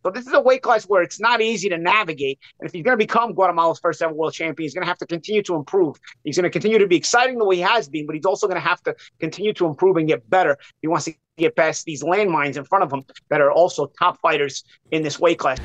So this is a weight class where it's not easy to navigate. And if he's going to become Guatemala's first ever world champion, he's going to have to continue to improve. He's going to continue to be exciting the way he has been, but he's also going to have to continue to improve and get better. He wants to get past these landmines in front of him that are also top fighters in this weight class.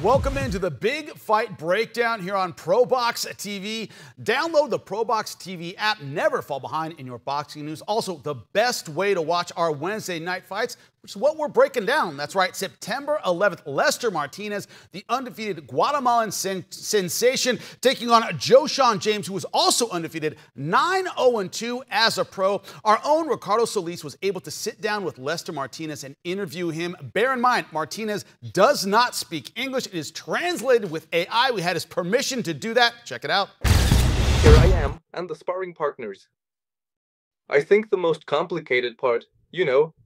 Welcome into the big fight breakdown here on ProBox TV. Download the ProBox TV app. Never fall behind in your boxing news. Also, the best way to watch our Wednesday night fights, which is what we're breaking down. That's right, September 11th, Lester Martinez, the undefeated Guatemalan sensation, taking on Joshawn James, who was also undefeated, 9-0-2 as a pro. Our own Ricardo Solis was able to sit down with Lester Martinez and interview him. Bear in mind, Martinez does not speak English. It is translated with AI. We had his permission to do that. Check it out. Here I am, and the sparring partners. I think the most complicated part,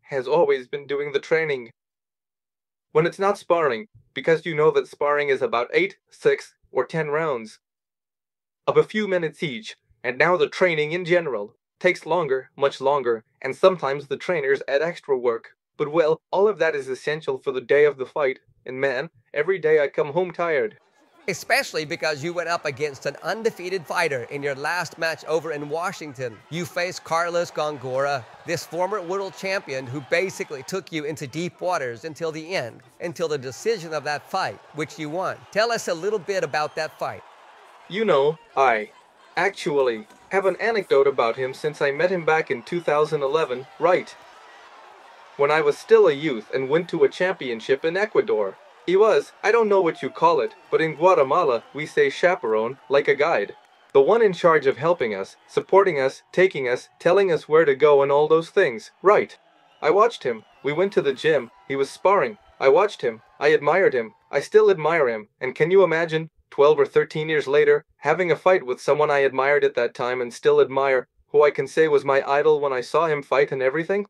has always been doing the training. When it's not sparring, because you know that sparring is about 8, 6, or 10 rounds of a few minutes each, and now the training in general takes longer, much longer, and sometimes the trainers add extra work. But well, all of that is essential for the day of the fight, and man, every day I come home tired. Especially because you went up against an undefeated fighter in your last match over in Washington. You faced Carlos Gongora, this former world champion who basically took you into deep waters until the end, until the decision of that fight, which you won. Tell us a little bit about that fight. I actually have an anecdote about him since I met him back in 2011, right? When I was still a youth and went to a championship in Ecuador. He was, I don't know what you call it, but in Guatemala, we say chaperone, like a guide. The one in charge of helping us, supporting us, taking us, telling us where to go and all those things, right? I watched him. We went to the gym. He was sparring. I watched him. I admired him. I still admire him. And can you imagine, 12 or 13 years later, having a fight with someone I admired at that time and still admire, who I can say was my idol when I saw him fight and everything?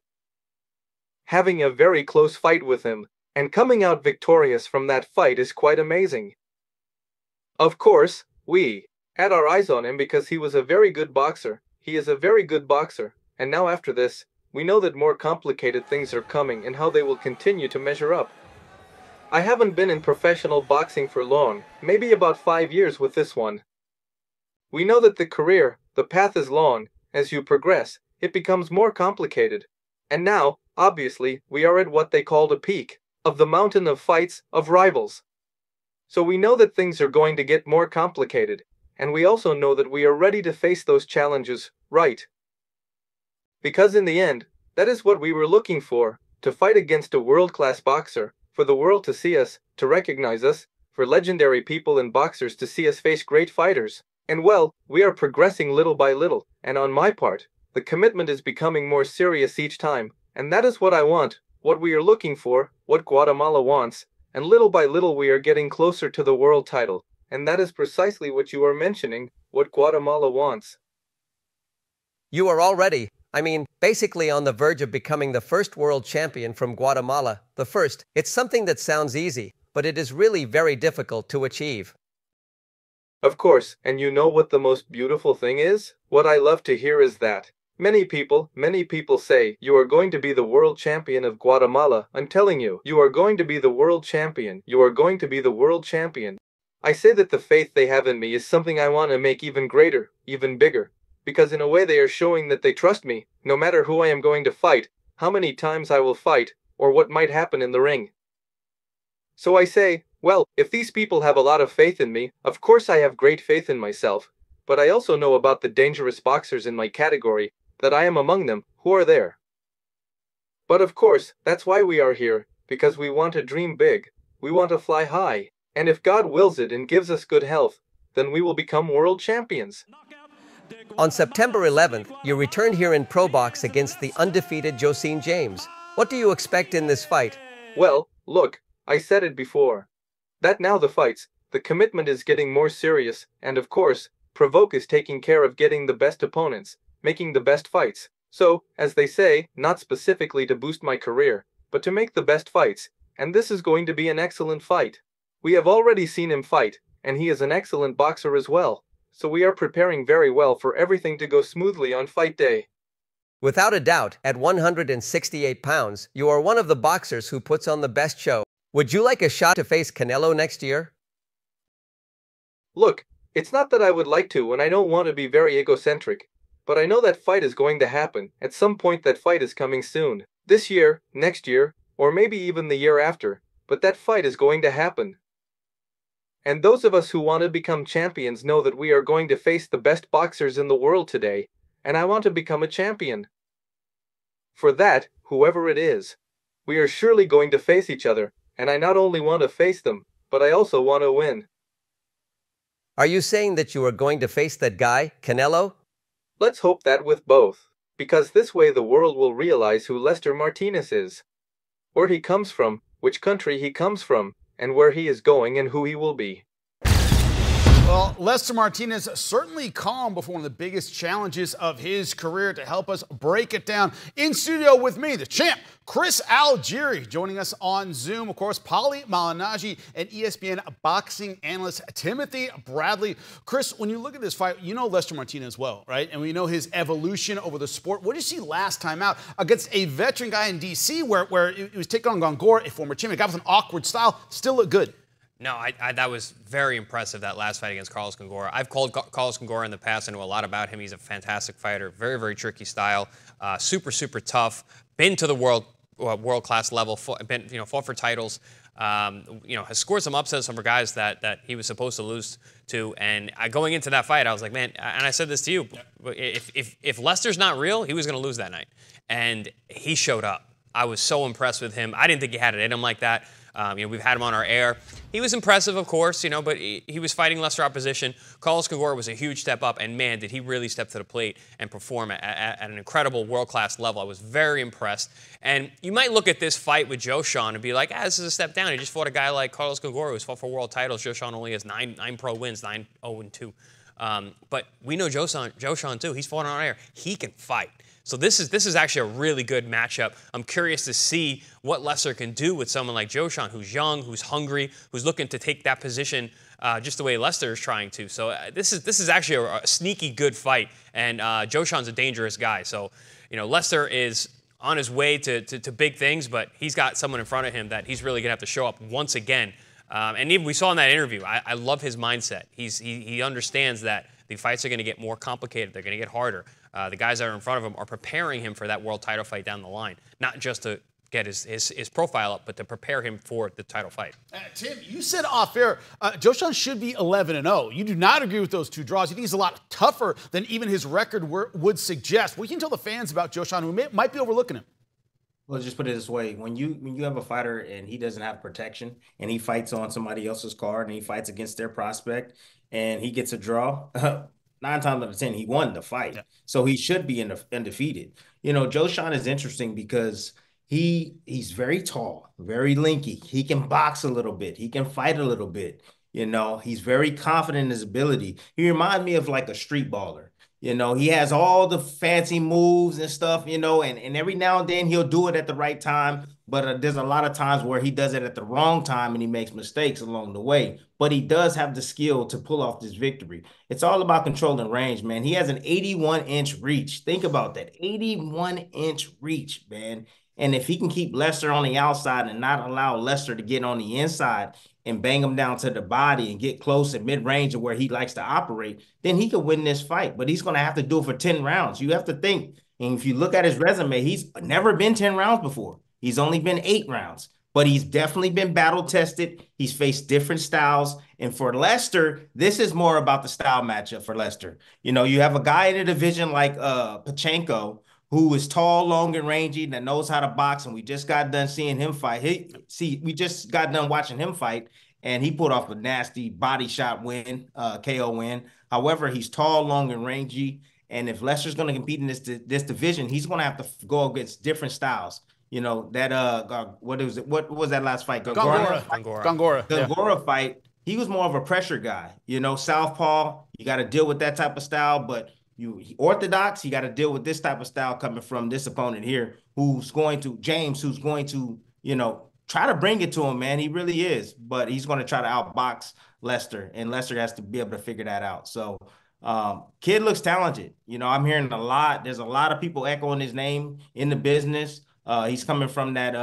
Having a very close fight with him, and coming out victorious from that fight is quite amazing. Of course, we had our eyes on him because he was a very good boxer. He is a very good boxer. And now after this, we know that more complicated things are coming and how they will continue to measure up. I haven't been in professional boxing for long, maybe about 5 years with this one. We know that the career, the path is long. As you progress, it becomes more complicated. And now, obviously, we are at what they call the peak of the mountain of fights, of rivals. So we know that things are going to get more complicated, and we also know that we are ready to face those challenges, right? Because in the end, that is what we were looking for, to fight against a world-class boxer, for the world to see us, to recognize us, for legendary people and boxers to see us face great fighters. And well, we are progressing little by little, and on my part, the commitment is becoming more serious each time, and that is what I want. What we are looking for, what Guatemala wants, and little by little we are getting closer to the world title, and that is precisely what you are mentioning, what Guatemala wants. You are already, basically on the verge of becoming the first world champion from Guatemala. The first. It's something that sounds easy, but it is really very difficult to achieve. Of course, and you know what the most beautiful thing is? What I love to hear is that many people say, you are going to be the world champion of Guatemala. I'm telling you, you are going to be the world champion. You are going to be the world champion. I say that the faith they have in me is something I want to make even greater, even bigger. Because in a way they are showing that they trust me, no matter who I am going to fight, how many times I will fight, or what might happen in the ring. So I say, well, if these people have a lot of faith in me, of course I have great faith in myself. But I also know about the dangerous boxers in my category, that I am among them, who are there. But of course, that's why we are here, because we want to dream big, we want to fly high, and if God wills it and gives us good health, then we will become world champions. On September 11th, you returned here in ProBox against the undefeated Joshawn James. What do you expect in this fight? Well, look, I said it before. That now the fights, the commitment is getting more serious, and of course, Provoke is taking care of getting the best opponents, making the best fights. So, as they say, not specifically to boost my career, but to make the best fights, and this is going to be an excellent fight. We have already seen him fight, and he is an excellent boxer as well. So we are preparing very well for everything to go smoothly on fight day. Without a doubt, at 168 pounds, you are one of the boxers who puts on the best show. Would you like a shot to face Canelo next year? Look, it's not that I would like to, and I don't want to be very egocentric, but I know that fight is going to happen. At some point, that fight is coming soon. This year, next year, or maybe even the year after. But that fight is going to happen. And those of us who want to become champions know that we are going to face the best boxers in the world today, and I want to become a champion. For that, whoever it is, we are surely going to face each other, and I not only want to face them, but I also want to win. Are you saying that you are going to face that guy, Canelo? Let's hope that with both, because this way the world will realize who Lester Martinez is, where he comes from, which country he comes from, and where he is going and who he will be. Well, Lester Martinez certainly calm before one of the biggest challenges of his career. To help us break it down, in studio with me, the champ, Chris Algieri, joining us on Zoom. Of course, Paulie Malignaggi and ESPN boxing analyst Timothy Bradley. Chris, when you look at this fight, you know Lester Martinez well, right? And we know his evolution over the sport. What did you see last time out against a veteran guy in D.C. where it was taking on Gongora, a former champion, a guy with an awkward style, still looked good? No, that was very impressive, that last fight against Carlos Gongora. I've called Carlos Gongora in the past. I know a lot about him. He's a fantastic fighter, very, very tricky style, super, super tough, been to the world-class level, fought for titles, has scored some upsets over guys that he was supposed to lose to. And going into that fight, I was like, man, and I said this to you, if Lester's not real, he was going to lose that night. And he showed up. I was so impressed with him. I didn't think he had it in him like that. We've had him on our air. He was impressive, of course, but he was fighting lesser opposition. Carlos Gongora was a huge step up, and man, did he really step to the plate and perform at an incredible world-class level. I was very impressed. And you might look at this fight with Joe Shawn and be like, this is a step down. He just fought a guy like Carlos Gongora who's fought for world titles. Joe Shawn only has nine pro wins, 9-0-2. But we know Joe Shawn too. He's fought on our air. He can fight. So this is actually a really good matchup. I'm curious to see what Lester can do with someone like Joe Shawn, who's young, who's hungry, who's looking to take that position just the way Lester is trying to. So this is actually a sneaky good fight, and Joe Shawn's a dangerous guy. So Lester is on his way to big things, but he's got someone in front of him that he's really gonna have to show up once again. And even we saw in that interview, I love his mindset. He understands that the fights are going to get more complicated. They're going to get harder. The guys that are in front of him are preparing him for that world title fight down the line, not just to get his profile up, but to prepare him for the title fight. Tim, you said off air, Joe Shawn should be 11-0. You do not agree with those two draws. You think he's a lot tougher than even his record would suggest. What can you tell the fans about Joe Shawn, who might be overlooking him? Well, just put it this way. When you have a fighter and he doesn't have protection and he fights on somebody else's card and he fights against their prospect and he gets a draw, 9 times out of 10, he won the fight. Yeah. So he should be undefeated. Joe Shawn is interesting because he's very tall, very lanky. He can box a little bit. He can fight a little bit. He's very confident in his ability. He reminds me of like a street baller. He has all the fancy moves and stuff, and every now and then he'll do it at the right time. But there's a lot of times where he does it at the wrong time and he makes mistakes along the way. But he does have the skill to pull off this victory. It's all about controlling range, man. He has an 81-inch reach. Think about that, 81-inch reach, man. And if he can keep Lester on the outside and not allow Lester to get on the inside and bang him down to the body and get close at mid-range of where he likes to operate, then he could win this fight. But he's going to have to do it for 10 rounds. You have to think, and if you look at his resume, he's never been 10 rounds before. He's only been 8 rounds. But he's definitely been battle-tested. He's faced different styles. And for Lester, this is more about the style matchup for Lester. You have a guy in a division like Pachenko, who is tall, long, and rangy, that knows how to box, and we just got done seeing him fight. We just got done watching him fight, and he pulled off a nasty body shot win, KO win. However, he's tall, long, and rangy, and if Lester's going to compete in this division, he's going to have to go against different styles. What was that last fight? Gongora fight. He was more of a pressure guy. Southpaw. You got to deal with that type of style, but orthodox, you got to deal with this type of style coming from this opponent here, who's going to try to bring it to him, man. He really is, but he's going to try to outbox Lester, and Lester has to be able to figure that out. So Kid looks talented. You know, I'm hearing a lot. There's a lot of people echoing his name in the business. He's coming from that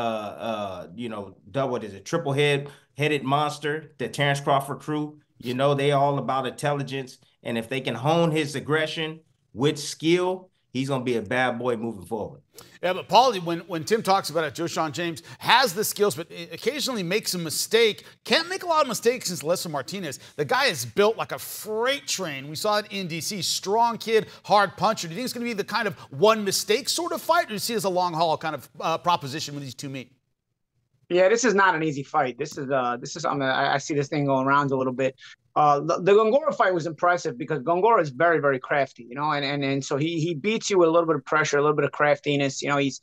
you know, what is it, headed monster, the Terrence Crawford crew. You know, they all about intelligence. And if they can hone his aggression with skill, he's gonna be a bad boy moving forward. Yeah, but Paulie, when Tim talks about it, Joshawn James has the skills, but occasionally makes a mistake. Can't make a lot of mistakes since Lester Martinez. The guy is built like a freight train. We saw it in D.C. Strong kid, hard puncher. Do you think it's going to be the kind of one mistake sort of fight, or do you see it as a long haul kind of proposition when these two meet? Yeah, this is not an easy fight. This is something I see this thing going around a little bit. The Gongora fight was impressive because Gongora is very, very crafty, you know, and so he beats you with a little bit of pressure, a little bit of craftiness. You know, he's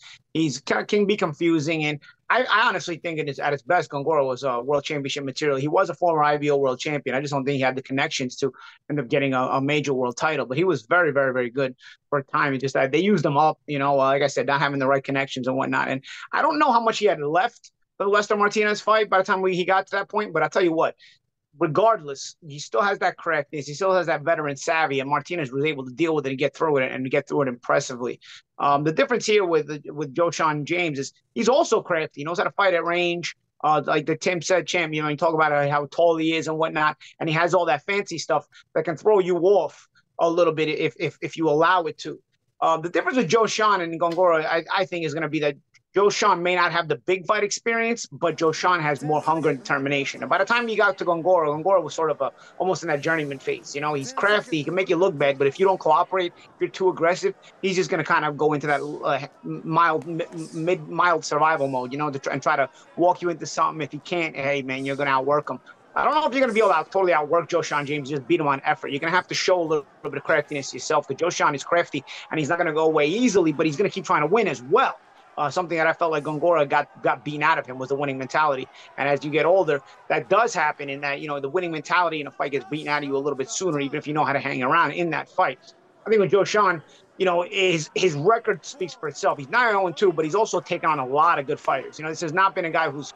can be confusing, and I honestly think it is at its best. Gongora was world championship material. He was a former IBO world champion. I just don't think he had the connections to end up getting a major world title. But he was very, very, very good for a time. It just they used him up, you know, like I said, not having the right connections and whatnot. And I don't know how much he had left the Lester Martinez fight by the time he got to that point. But I'll tell you what, regardless, he still has that correctness. He still has that veteran savvy, and Martinez was able to deal with it and get through it impressively. The difference here with Joshawn James is he's also crafty. He knows how to fight at range. Like the Tim said, champ, you know, you talk about how tall he is and whatnot, and he has all that fancy stuff that can throw you off a little bit if you allow it to. The difference with Joshawn and Gongora, I think, is going to be that Joshawn may not have the big fight experience, but Joshawn has more hunger and determination. And by the time he got to Gongora was sort of almost in that journeyman phase. You know, he's crafty, he can make you look bad, but if you don't cooperate, if you're too aggressive, he's just going to kind of go into that mild survival mode, you know, and try to walk you into something. If he can't, hey, man, you're going to outwork him. I don't know if you're going to be able to totally outwork Joshawn James, just beat him on effort. You're going to have to show a little bit of craftiness yourself, because Joshawn is crafty, and he's not going to go away easily, but he's going to keep trying to win as well. Something that I felt like Gongora got beaten out of him was the winning mentality. And as you get older, that does happen, in that, you know, the winning mentality in a fight gets beaten out of you a little bit sooner, even if you know how to hang around in that fight. I think with Joshawn, you know, his record speaks for itself. He's 9-0-2, but he's also taken on a lot of good fighters. You know, this has not been a guy who's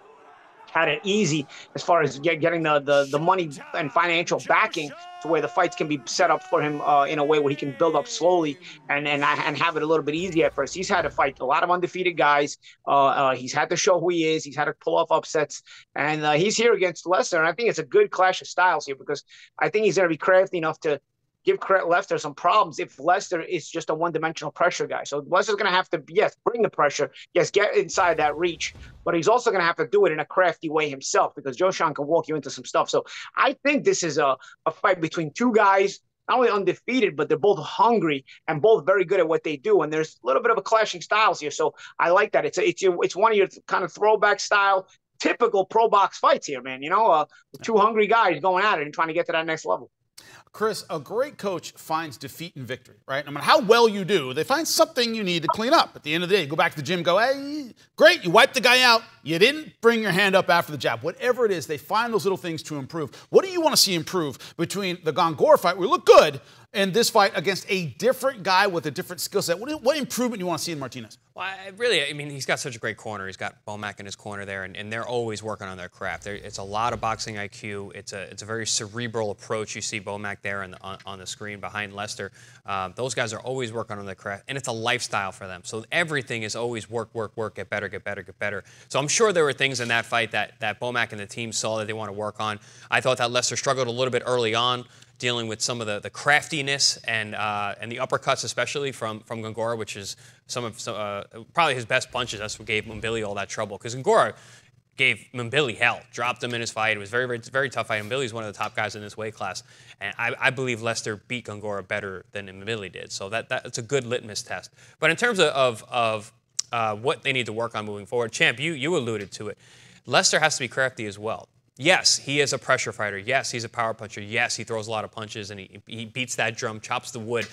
had it easy as far as getting the money and financial backing to where the fights can be set up for him in a way where he can build up slowly and have it a little bit easy at first. He's had to fight a lot of undefeated guys. He's had to show who he is. He's had to pull off upsets, and he's here against Lester. And I think it's a good clash of styles here, because I think he's going to be crafty enough to give Lester some problems if Lester is just a one-dimensional pressure guy. So Lester's going to have to, yes, bring the pressure, yes, get inside that reach, but he's also going to have to do it in a crafty way himself, because Joshawn can walk you into some stuff. So I think this is a fight between two guys, not only undefeated, but they're both hungry and both very good at what they do. And there's a little bit of a clashing styles here. So I like that. It's one of your kind of throwback style, typical pro box fights here, man. You know, two hungry guys going at it and trying to get to that next level. Chris, a great coach finds defeat and victory, right? No matter how well you do, they find something you need to clean up. At the end of the day, you go back to the gym, go, hey, great, you wiped the guy out. You didn't bring your hand up after the jab. Whatever it is, they find those little things to improve. What do you want to see improve between the Gongora fight, where we look good, and this fight against a different guy with a different skill set? What improvement do you want to see in Martinez? Well, I mean, he's got such a great corner. He's got Bomac in his corner there, and they're always working on their craft. It's a lot of boxing IQ. It's a very cerebral approach. You see Bomac there on the screen behind Lester. Those guys are always working on their craft, and it's a lifestyle for them. So everything is always work, get better, get better, get better. So I'm sure there were things in that fight that Bomac and the team saw that they want to work on. I thought that Lester struggled a little bit early on, dealing with some of the craftiness and the uppercuts, especially from Gongora, which is probably his best punches. That's what gave Mbili all that trouble, because Gongora gave Mbili hell, dropped him in his fight. It was very, very, very tough fight. Mbili is one of the top guys in this weight class, and I believe Lester beat Gongora better than Mbili did. So that's a good litmus test. But in terms of what they need to work on moving forward, Champ, you alluded to it. Lester has to be crafty as well. Yes, he is a pressure fighter. Yes, he's a power puncher. Yes, he throws a lot of punches, and he beats that drum, chops the wood.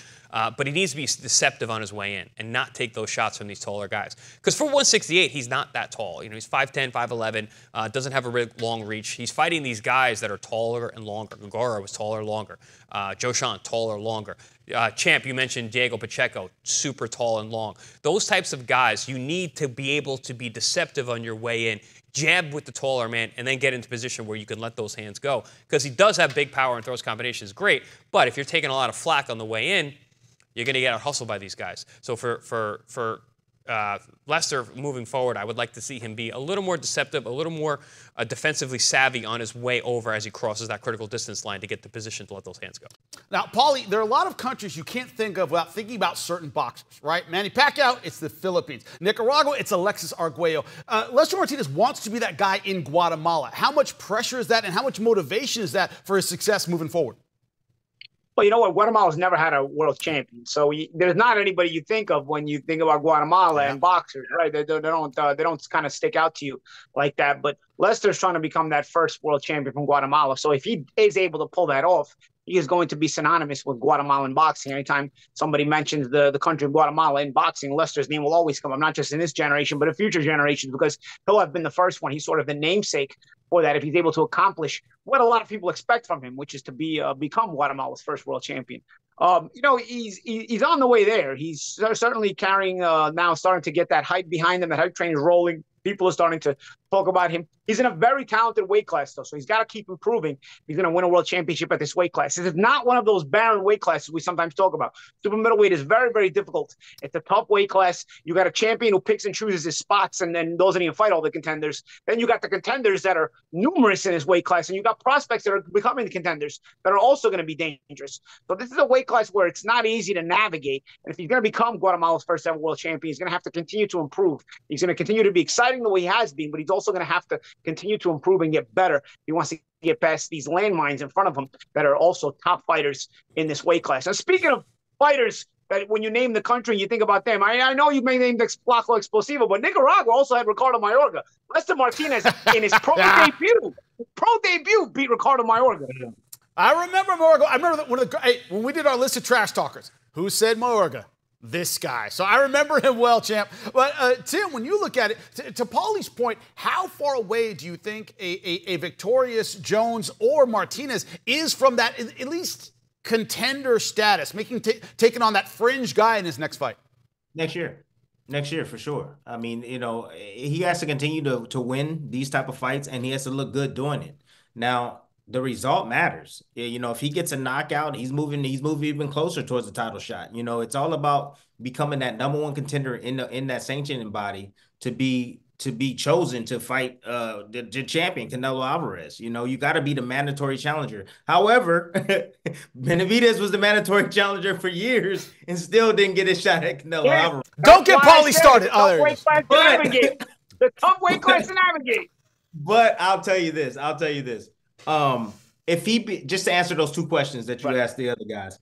but he needs to be deceptive on his way in and not take those shots from these taller guys. Because for 168, he's not that tall. You know, he's 5'10", 5'11", doesn't have a really long reach. He's fighting these guys that are taller and longer. Gongora was taller, longer. Joshan, taller, longer. Champ, you mentioned Diego Pacheco, super tall and long. Those types of guys, you need to be able to be deceptive on your way in, jab with the taller man, and then get into position where you can let those hands go. Because he does have big power and throws combinations, great. But if you're taking a lot of flack on the way in, you're going to get out hustled by these guys. So for Lester moving forward, I would like to see him be a little more deceptive, a little more defensively savvy on his way over as he crosses that critical distance line to get the position to let those hands go. Now, Paulie, there are a lot of countries you can't think of without thinking about certain boxers, right? Manny Pacquiao, it's the Philippines. Nicaragua, it's Alexis Arguello. Lester Martinez wants to be that guy in Guatemala. How much pressure is that, and how much motivation is that for his success moving forward? Well, you know what? Guatemala's never had a world champion, so there's not anybody you think of when you think about Guatemala and boxers, right? They don't kind of stick out to you like that. But Lester's trying to become that first world champion from Guatemala. So if he is able to pull that off, he is going to be synonymous with Guatemalan boxing. Anytime somebody mentions the country of Guatemala in boxing, Lester's name will always come up, not just in this generation, but in future generations, because he'll have been the first one. He's sort of the namesake for that if he's able to accomplish what a lot of people expect from him, which is to become Guatemala's first world champion. You know, he's on the way there. He's certainly carrying now, starting to get that hype behind him. That hype train is rolling. People are starting to talk about him. He's in a very talented weight class, though, so he's got to keep improving. He's going to win a world championship at this weight class. This is not one of those barren weight classes we sometimes talk about. Super middleweight is very, very difficult. It's a tough weight class. You got a champion who picks and chooses his spots and then doesn't even fight all the contenders. Then you got the contenders that are numerous in his weight class, and you got prospects that are becoming the contenders that are also going to be dangerous. So this is a weight class where it's not easy to navigate. And if he's going to become Guatemala's first ever world champion, he's going to have to continue to improve. He's going to continue to be exciting the way he has been, but he's also going to have to continue to improve and get better. He wants to get past these landmines in front of him that are also top fighters in this weight class. Now, speaking of fighters, that when you name the country, you think about them. I know you may name the Flaco Explosivo, but Nicaragua also had Ricardo Mayorga. Lester Martinez in his pro debut beat Ricardo Mayorga. I remember Mayorga. I remember when we did our list of trash talkers, who said Mayorga? This guy. So I remember him well, champ. But Tim, when you look at it, to Paulie's point, how far away do you think a victorious Jones or Martinez is from that at least contender status, taking on that fringe guy in his next fight? Next year for sure. I mean, you know, he has to continue to win these type of fights, and he has to look good doing it. Now, the result matters. You know, if he gets a knockout, he's moving even closer towards the title shot. You know, it's all about becoming that #1 contender in that sanctioning body to be chosen to fight the champion, Canelo Alvarez. You know, you got to be the mandatory challenger. However, Benavidez was the mandatory challenger for years and still didn't get a shot at Canelo Alvarez. Don't get Paulie started. The tough weight class to navigate. But I'll tell you this. If he just to answer those two questions that you asked the other guys.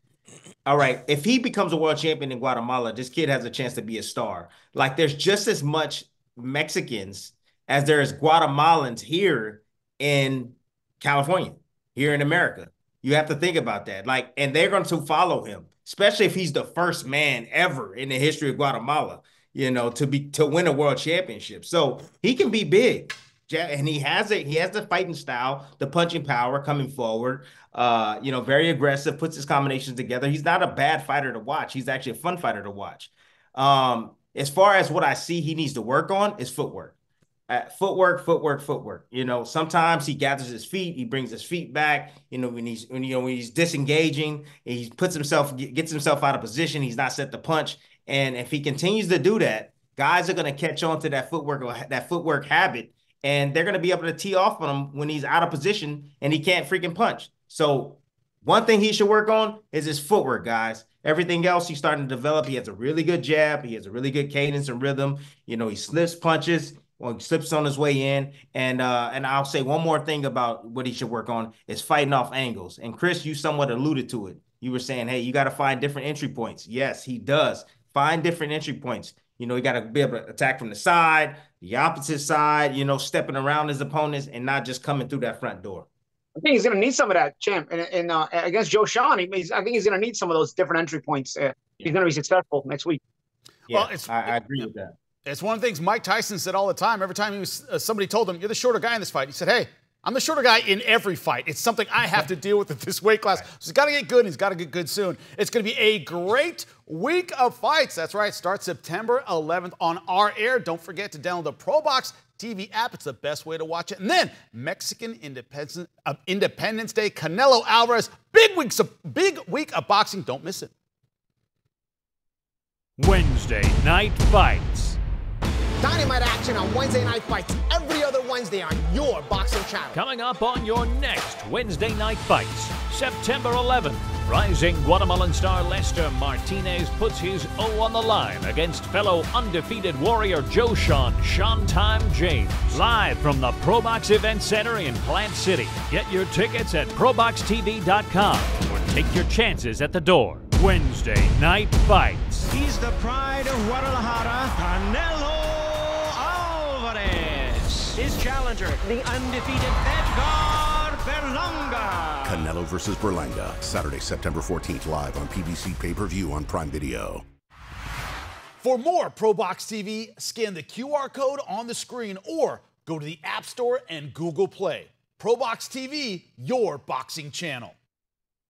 All right, if he becomes a world champion in Guatemala, this kid has a chance to be a star. Like, there's just as much Mexicans as there is Guatemalans here in California, here in America. You have to think about that. Like, and they're going to follow him, especially if he's the first man ever in the history of Guatemala, you know, to win a world championship. So he can be big. And he has the fighting style, the punching power coming forward, you know, very aggressive, puts his combinations together. He's not a bad fighter to watch. He's actually a fun fighter to watch. As far as what I see he needs to work on is footwork. Footwork. You know, sometimes he gathers his feet, he brings his feet back. You know, when he's disengaging, he gets himself out of position. He's not set to punch. And if he continues to do that, guys are going to catch on to that footwork habit. And they're going to be able to tee off on him when he's out of position and he can't freaking punch. So one thing he should work on is his footwork, guys. Everything else he's starting to develop. He has a really good jab. He has a really good cadence and rhythm. You know, he slips punches. Well, he slips on his way in. And I'll say one more thing about what he should work on is fighting off angles. And Chris, you somewhat alluded to it. You were saying, hey, you got to find different entry points. Yes, he does. Find different entry points. You know, he got to be able to attack from the side, the opposite side, you know, stepping around his opponents and not just coming through that front door. I think he's going to need some of that, champ. And against Joe Shawn, I think he's going to need some of those different entry points. he's going to be successful next week. Yeah, well, I agree with that. It's one of the things Mike Tyson said all the time. Every time somebody told him, you're the shorter guy in this fight, he said, hey, I'm the shorter guy in every fight. It's something I have to deal with at this weight class. So he's got to get good, and he's got to get good soon. It's going to be a great week of fights. That's right. Starts September 11th on our air. Don't forget to download the ProBox TV app. It's the best way to watch it. And then Mexican Independence Day, Canelo Alvarez. Big week of boxing. Don't miss it. Wednesday Night Fights. Dynamite action on Wednesday Night Fights every other Wednesday on your boxing channel. Coming up on your next Wednesday Night Fights, September 11th, rising Guatemalan star Lester Martinez puts his O on the line against fellow undefeated warrior Joshawn Showtime James. Live from the ProBox Event Center in Plant City. Get your tickets at ProBoxTV.com or take your chances at the door. Wednesday Night Fights. He's the pride of Guadalajara, Canelo Alvarez. His challenger, the undefeated Edgar Berlanga. Canelo versus Berlanga, Saturday, September 14th, live on PBC pay-per-view on Prime Video. For more ProBox TV, scan the QR code on the screen or go to the App Store and Google Play. ProBox TV, your boxing channel.